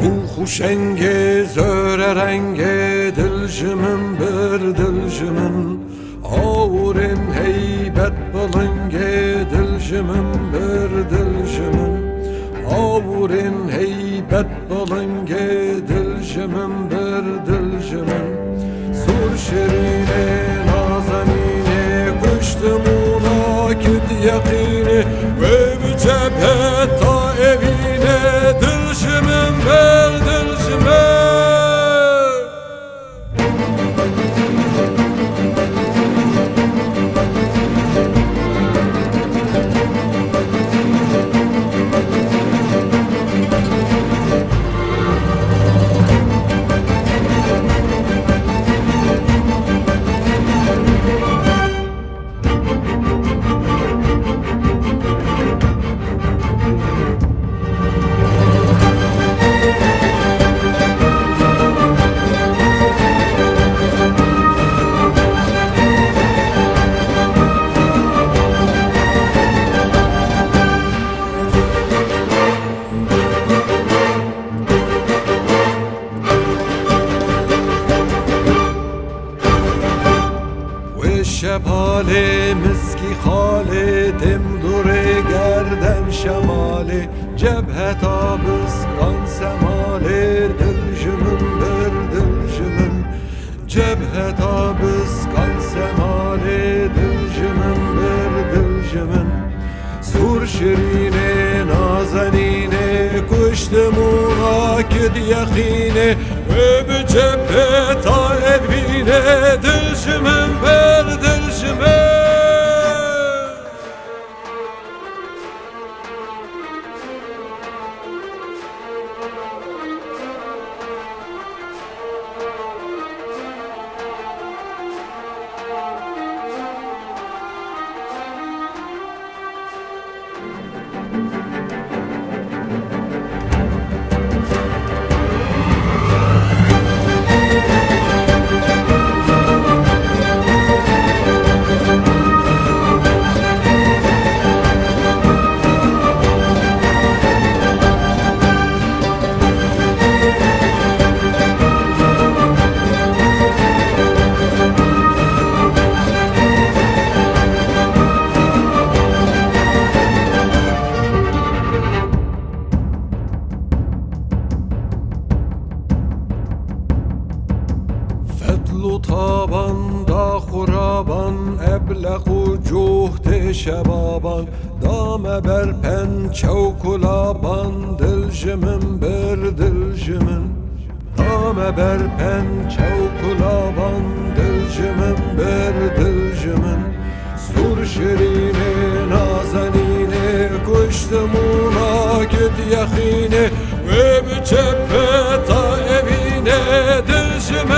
خوشنگ زهره رنگ دلجمن بر دلجمن آورن هیبت بلنگ دلجمن بر دلجمن آورن هیبت بلنگ دلجمن بر دلجمن سور شرینه نازنینه کشتمونا کد یقینه و بجبه تا evine dılşımın ver dılşımın. شباله مسکی خاله دم دوره گردن شماله جبهه تابسکان سماله دلجمن بر دلجمن جبهه تابسکان سماله دلجمن بر دلجمن سور شرینه نازنینه کشتمونا کد یقینه ve bu cephe ta evine dılşımın ver dılşımın. طابان دا خرابان ابلق و جهد شبابان دام بر پنچه و کلابان دلجمن بر دلجمن دام بر پنچه و کلابان دلجمن بر دلجمن سور شرینه نازنینه کشتمونا کد یخینه و بچپه تا evine دلجمن